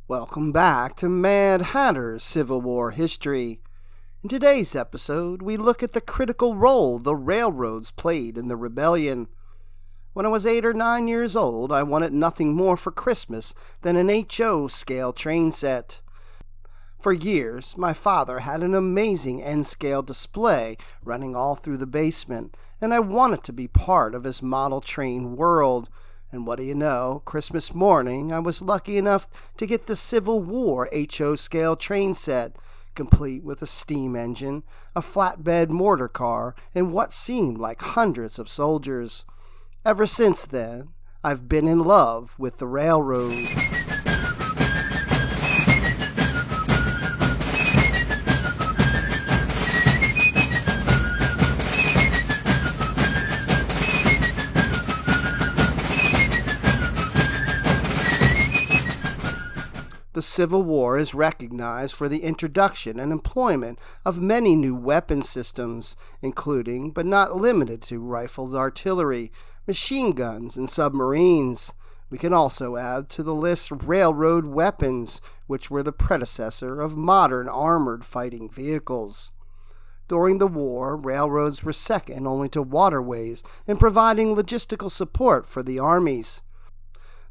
Welcome back to Mad Hatter's Civil War history. In today's episode, we look at the critical role the railroads played in the rebellion. When I was 8 or 9 years old, I wanted nothing more for Christmas than an HO scale train set. For years, my father had an amazing N-scale display running all through the basement, and I wanted to be part of his model train world. And what do you know, Christmas morning, I was lucky enough to get the Civil War HO scale train set, complete with a steam engine, a flatbed mortar car, and what seemed like hundreds of soldiers. Ever since then, I've been in love with the railroad. The Civil War is recognized for the introduction and employment of many new weapon systems, including, but not limited to, rifled artillery, machine guns, and submarines. We can also add to the list railroad weapons, which were the predecessor of modern armored fighting vehicles. During the war, railroads were second only to waterways in providing logistical support for the armies.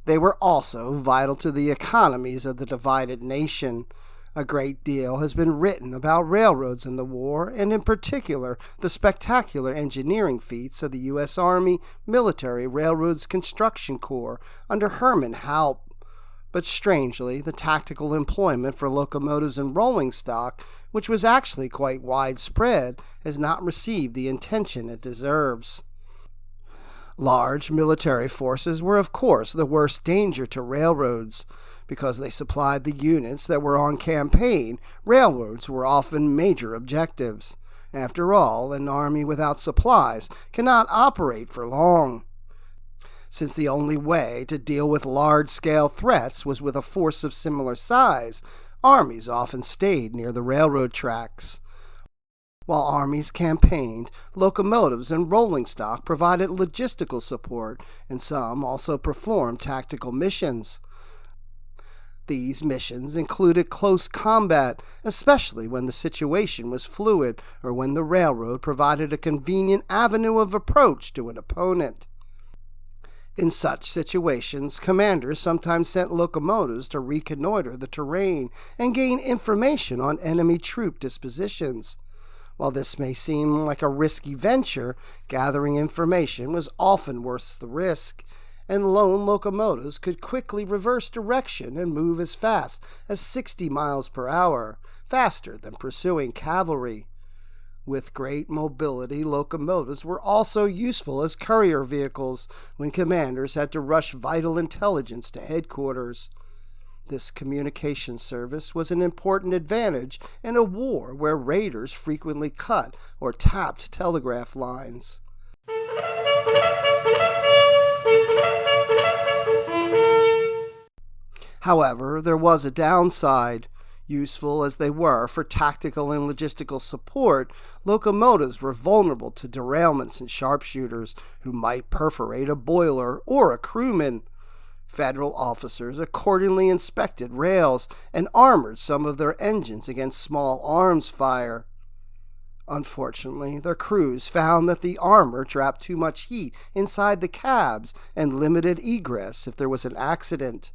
They were also vital to the economies of the divided nation. A great deal has been written about railroads in the war, and in particular the spectacular engineering feats of the U.S. Army Military Railroads Construction Corps under Herman Haupt. But strangely, the tactical employment for locomotives and rolling stock, which was actually quite widespread, has not received the attention it deserves. Large military forces were, of course, the worst danger to railroads. Because they supplied the units that were on campaign, railroads were often major objectives. After all, an army without supplies cannot operate for long. Since the only way to deal with large-scale threats was with a force of similar size, armies often stayed near the railroad tracks. While armies campaigned, locomotives and rolling stock provided logistical support, and some also performed tactical missions. These missions included close combat, especially when the situation was fluid or when the railroad provided a convenient avenue of approach to an opponent. In such situations, commanders sometimes sent locomotives to reconnoiter the terrain and gain information on enemy troop dispositions. While this may seem like a risky venture, gathering information was often worth the risk, and lone locomotives could quickly reverse direction and move as fast as 60 miles per hour, faster than pursuing cavalry. With great mobility, locomotives were also useful as courier vehicles when commanders had to rush vital intelligence to headquarters. This communication service was an important advantage in a war where raiders frequently cut or tapped telegraph lines. However, there was a downside. Useful as they were for tactical and logistical support, locomotives were vulnerable to derailments and sharpshooters who might perforate a boiler or a crewman. Federal officers accordingly inspected rails and armored some of their engines against small arms fire. Unfortunately, their crews found that the armor trapped too much heat inside the cabs and limited egress if there was an accident.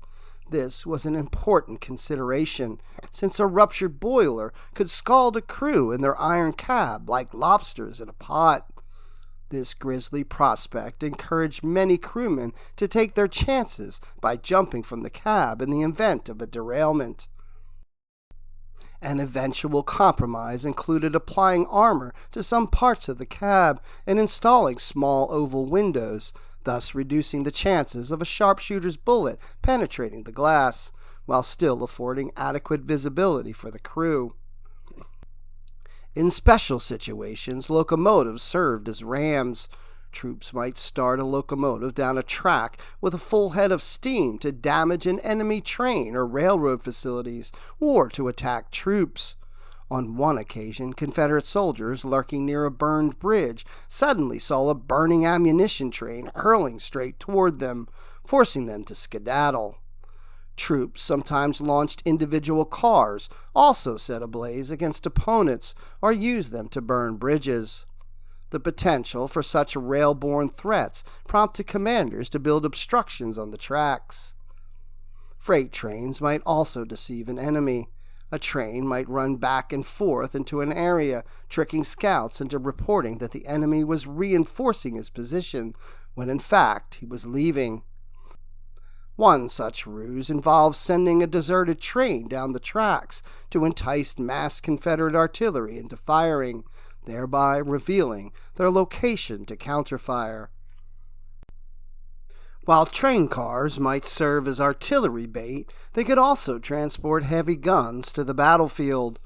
This was an important consideration, since a ruptured boiler could scald a crew in their iron cab like lobsters in a pot. This grisly prospect encouraged many crewmen to take their chances by jumping from the cab in the event of a derailment. An eventual compromise included applying armor to some parts of the cab and installing small oval windows, thus reducing the chances of a sharpshooter's bullet penetrating the glass, while still affording adequate visibility for the crew. In special situations, locomotives served as rams. Troops might start a locomotive down a track with a full head of steam to damage an enemy train or railroad facilities, or to attack troops. On one occasion, Confederate soldiers lurking near a burned bridge suddenly saw a burning ammunition train hurling straight toward them, forcing them to skedaddle. Troops sometimes launched individual cars, also set ablaze against opponents, or used them to burn bridges. The potential for such rail-borne threats prompted commanders to build obstructions on the tracks. Freight trains might also deceive an enemy. A train might run back and forth into an area, tricking scouts into reporting that the enemy was reinforcing his position, when in fact he was leaving. One such ruse involved sending a deserted train down the tracks to entice massed Confederate artillery into firing, thereby revealing their location to counterfire. While train cars might serve as artillery bait, they could also transport heavy guns to the battlefield.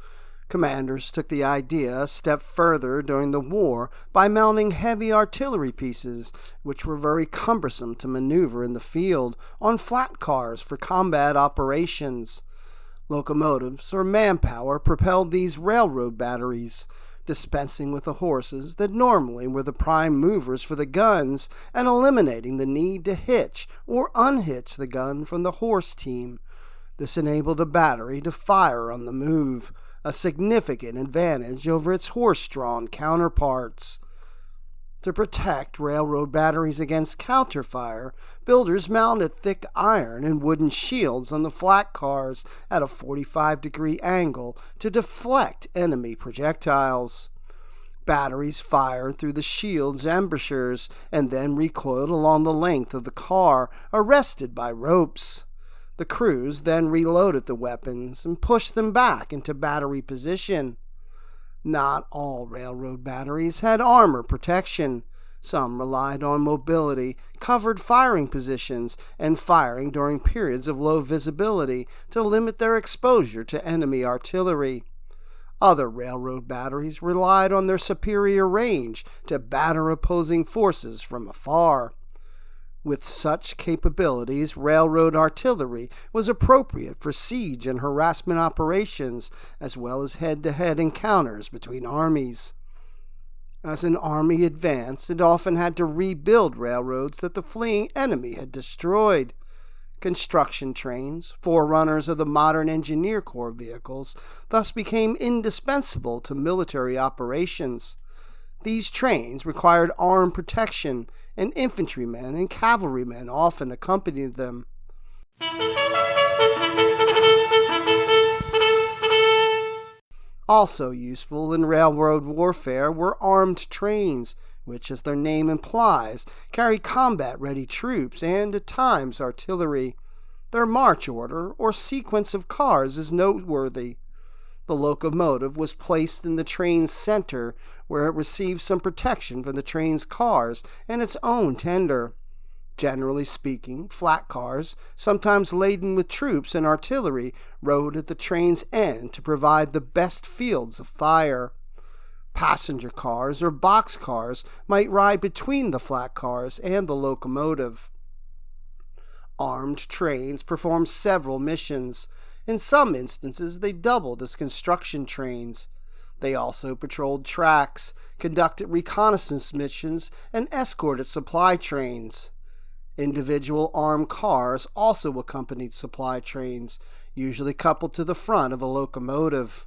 Commanders took the idea a step further during the war by mounting heavy artillery pieces, which were very cumbersome to maneuver in the field, on flatcars for combat operations. Locomotives or manpower propelled these railroad batteries, dispensing with the horses that normally were the prime movers for the guns and eliminating the need to hitch or unhitch the gun from the horse team. This enabled a battery to fire on the move, a significant advantage over its horse-drawn counterparts. To protect railroad batteries against counterfire, builders mounted thick iron and wooden shields on the flat cars at a 45-degree angle to deflect enemy projectiles. Batteries fired through the shield's embrasures and then recoiled along the length of the car, arrested by ropes. The crews then reloaded the weapons and pushed them back into battery position. Not all railroad batteries had armor protection. Some relied on mobility, covered firing positions, and firing during periods of low visibility to limit their exposure to enemy artillery. Other railroad batteries relied on their superior range to batter opposing forces from afar. With such capabilities, railroad artillery was appropriate for siege and harassment operations, as well as head-to-head encounters between armies. As an army advanced, it often had to rebuild railroads that the fleeing enemy had destroyed. Construction trains, forerunners of the modern engineer corps vehicles, thus became indispensable to military operations. These trains required armed protection, and infantrymen and cavalrymen often accompanied them. Also useful in railroad warfare were armed trains, which, as their name implies, carry combat-ready troops and, at times, artillery. Their march order, or sequence of cars, is noteworthy. The locomotive was placed in the train's center, where it received some protection from the train's cars and its own tender. Generally speaking, flat cars, sometimes laden with troops and artillery, rode at the train's end to provide the best fields of fire. Passenger cars or box cars might ride between the flat cars and the locomotive. Armed trains performed several missions. In some instances, they doubled as construction trains. They also patrolled tracks, conducted reconnaissance missions, and escorted supply trains. Individual armed cars also accompanied supply trains, usually coupled to the front of a locomotive.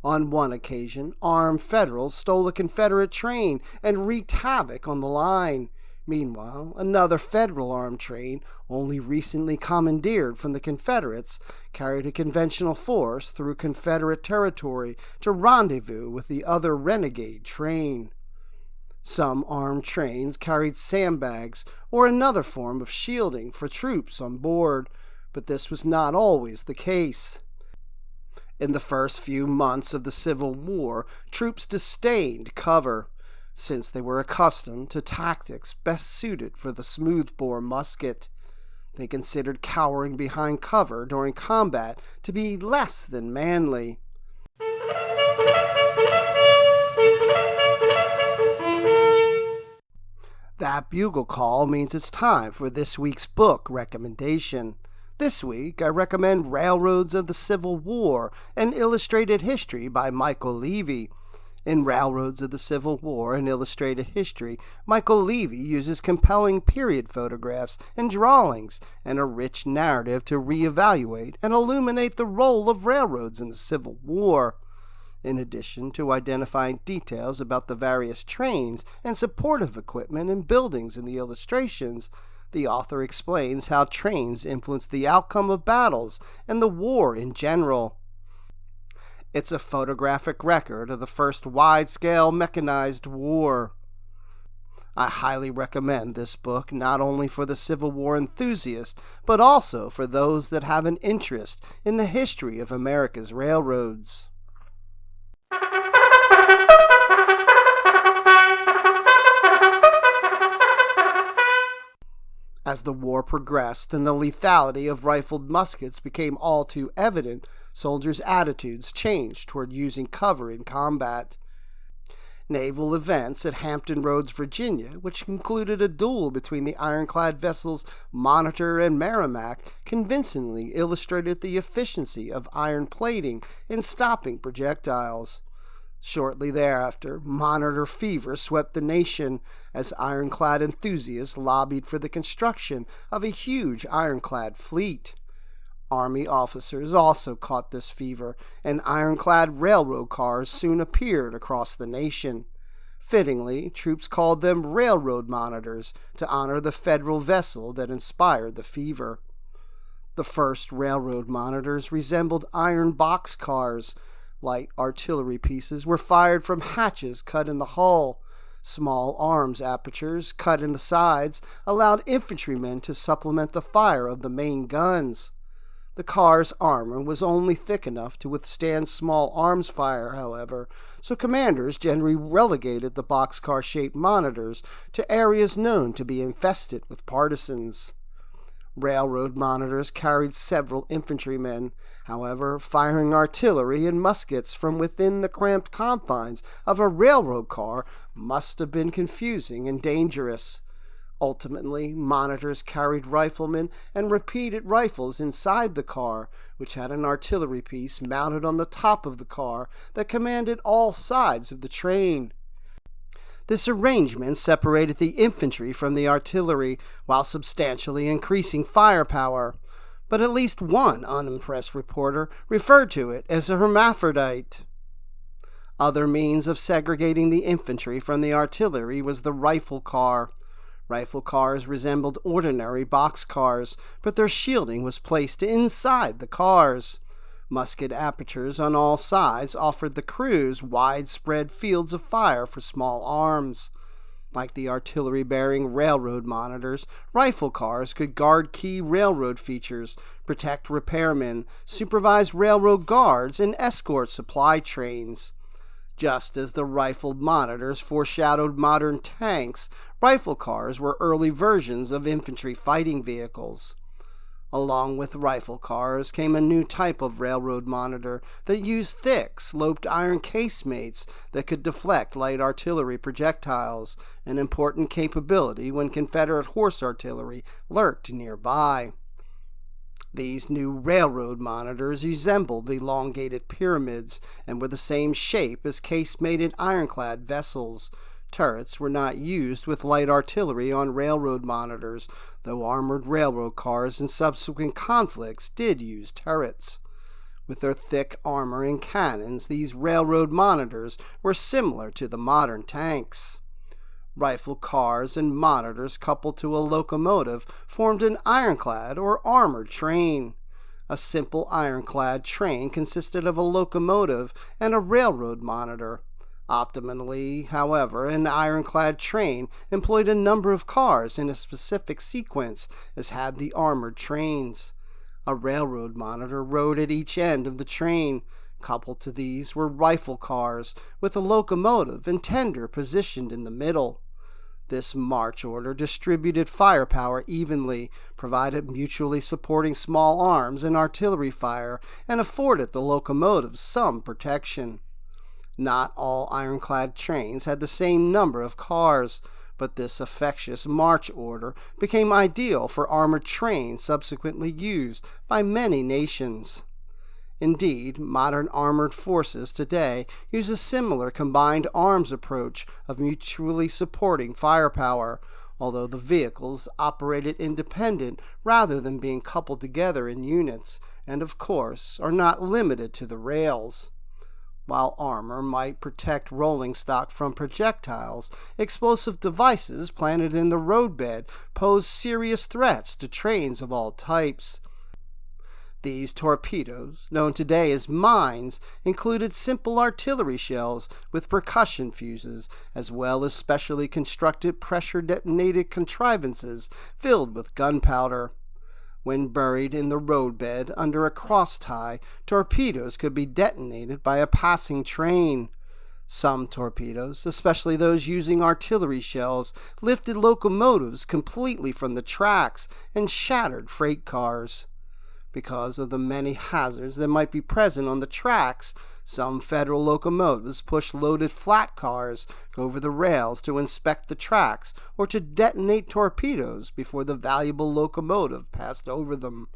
On one occasion, armed Federals stole a Confederate train and wreaked havoc on the line. Meanwhile, another Federal armed train, only recently commandeered from the Confederates, carried a conventional force through Confederate territory to rendezvous with the other renegade train. Some armed trains carried sandbags or another form of shielding for troops on board, but this was not always the case. In the first few months of the Civil War, troops disdained cover, since they were accustomed to tactics best suited for the smoothbore musket. They considered cowering behind cover during combat to be less than manly. That bugle call means it's time for this week's book recommendation. This week, I recommend Railroads of the Civil War, an illustrated history by Michael Levy. In Railroads of the Civil War and Illustrated History, Michael Levy uses compelling period photographs and drawings and a rich narrative to reevaluate and illuminate the role of railroads in the Civil War. In addition to identifying details about the various trains and supportive equipment and buildings in the illustrations, the author explains how trains influence the outcome of battles and the war in general. It's a photographic record of the first wide-scale mechanized war. I highly recommend this book not only for the Civil War enthusiast, but also for those that have an interest in the history of America's railroads. As the war progressed and the lethality of rifled muskets became all too evident, soldiers' attitudes changed toward using cover in combat. Naval events at Hampton Roads, Virginia, which concluded a duel between the ironclad vessels Monitor and Merrimac, convincingly illustrated the efficiency of iron plating in stopping projectiles. Shortly thereafter, Monitor fever swept the nation as ironclad enthusiasts lobbied for the construction of a huge ironclad fleet. Army officers also caught this fever, and ironclad railroad cars soon appeared across the nation. Fittingly, troops called them railroad monitors to honor the federal vessel that inspired the fever. The first railroad monitors resembled iron box cars. Light artillery pieces were fired from hatches cut in the hull. Small arms apertures cut in the sides allowed infantrymen to supplement the fire of the main guns. The car's armor was only thick enough to withstand small arms fire, however, so commanders generally relegated the boxcar-shaped monitors to areas known to be infested with partisans. Railroad monitors carried several infantrymen. However, firing artillery and muskets from within the cramped confines of a railroad car must have been confusing and dangerous. Ultimately, monitors carried riflemen and repeated rifles inside the car, which had an artillery piece mounted on the top of the car that commanded all sides of the train. This arrangement separated the infantry from the artillery while substantially increasing firepower, but at least one unimpressed reporter referred to it as a hermaphrodite. Other means of segregating the infantry from the artillery was the rifle car. Rifle cars resembled ordinary box cars, but their shielding was placed inside the cars. Musket apertures on all sides offered the crews widespread fields of fire for small arms. Like the artillery-bearing railroad monitors, rifle cars could guard key railroad features, protect repairmen, supervise railroad guards, and escort supply trains. Just as the rifled monitors foreshadowed modern tanks, rifle cars were early versions of infantry fighting vehicles. Along with rifle cars came a new type of railroad monitor that used thick, sloped iron casemates that could deflect light artillery projectiles, an important capability when Confederate horse artillery lurked nearby. These new railroad monitors resembled elongated pyramids and were the same shape as casemated ironclad vessels. Turrets were not used with light artillery on railroad monitors, though armored railroad cars in subsequent conflicts did use turrets. With their thick armor and cannons, these railroad monitors were similar to the modern tanks. Rifle cars and monitors coupled to a locomotive formed an ironclad or armored train. A simple ironclad train consisted of a locomotive and a railroad monitor. Optimally, however, an ironclad train employed a number of cars in a specific sequence, as had the armored trains. A railroad monitor rode at each end of the train. Coupled to these were rifle cars, with a locomotive and tender positioned in the middle. This march order distributed firepower evenly, provided mutually supporting small arms and artillery fire, and afforded the locomotives some protection. Not all ironclad trains had the same number of cars, but this effectuous march order became ideal for armored trains subsequently used by many nations. Indeed, modern armored forces today use a similar combined arms approach of mutually supporting firepower, although the vehicles operated independent rather than being coupled together in units, and of course are not limited to the rails. While armor might protect rolling stock from projectiles, explosive devices planted in the roadbed pose serious threats to trains of all types. These torpedoes, known today as mines, included simple artillery shells with percussion fuses, as well as specially constructed pressure-detonated contrivances filled with gunpowder. When buried in the roadbed under a cross-tie, torpedoes could be detonated by a passing train. Some torpedoes, especially those using artillery shells, lifted locomotives completely from the tracks and shattered freight cars. Because of the many hazards that might be present on the tracks, some Federal locomotives pushed loaded flatcars over the rails to inspect the tracks or to detonate torpedoes before the valuable locomotive passed over them.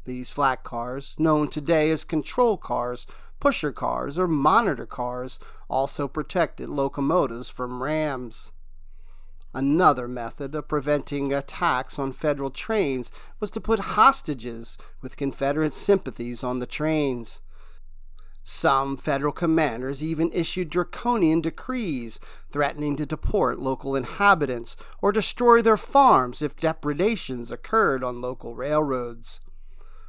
These flatcars, known today as control cars, pusher cars, or monitor cars, also protected locomotives from rams. Another method of preventing attacks on Federal trains was to put hostages with Confederate sympathies on the trains. Some Federal commanders even issued draconian decrees threatening to deport local inhabitants or destroy their farms if depredations occurred on local railroads.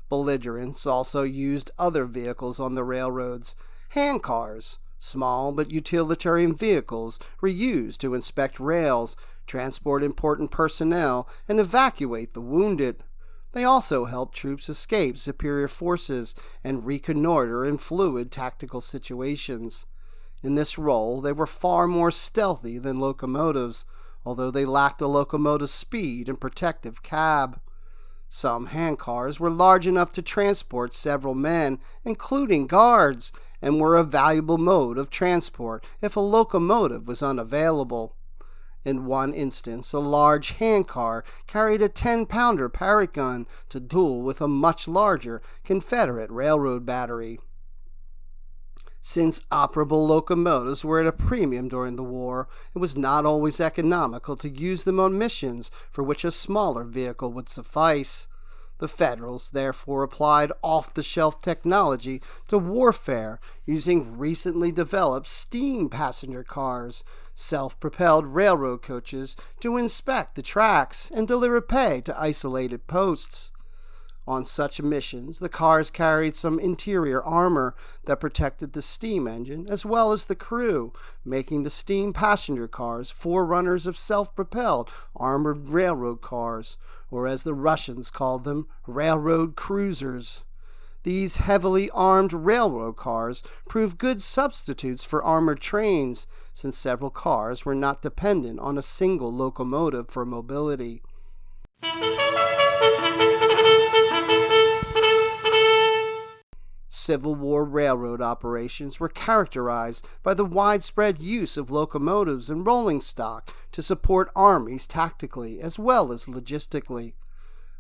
Belligerents also used other vehicles on the railroads. Handcars, small but utilitarian vehicles, were used to inspect rails, transport important personnel, and evacuate the wounded. They also helped troops escape superior forces and reconnoiter in fluid tactical situations. In this role, they were far more stealthy than locomotives, although they lacked a locomotive's speed and protective cab. Some handcars were large enough to transport several men, including guards, and were a valuable mode of transport if a locomotive was unavailable. In one instance, a large handcar carried a 10-pounder Parrott gun to duel with a much larger Confederate railroad battery. Since operable locomotives were at a premium during the war, it was not always economical to use them on missions for which a smaller vehicle would suffice. The Federals therefore applied off-the-shelf technology to warfare using recently developed steam passenger cars, self-propelled railroad coaches to inspect the tracks and deliver pay to isolated posts. On such missions, the cars carried some interior armor that protected the steam engine as well as the crew, making the steam passenger cars forerunners of self-propelled armored railroad cars, or as the Russians called them, railroad cruisers. These heavily armed railroad cars proved good substitutes for armored trains, since several cars were not dependent on a single locomotive for mobility. Civil War railroad operations were characterized by the widespread use of locomotives and rolling stock to support armies tactically as well as logistically.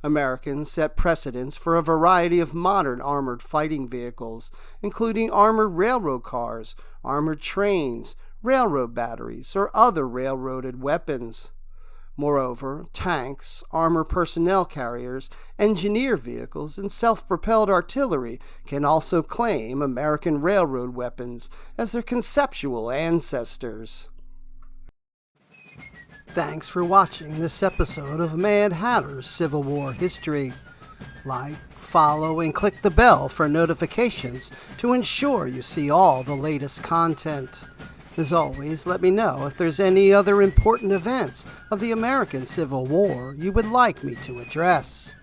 Americans set precedents for a variety of modern armored fighting vehicles, including armored railroad cars, armored trains, railroad batteries, or other railroaded weapons. Moreover, tanks, armor personnel carriers, engineer vehicles, and self-propelled artillery can also claim American railroad weapons as their conceptual ancestors. Thanks for watching this episode of Mad Hatter's Civil War History. Like, follow, and click the bell for notifications to ensure you see all the latest content. As always, let me know if there's any other important events of the American Civil War you would like me to address.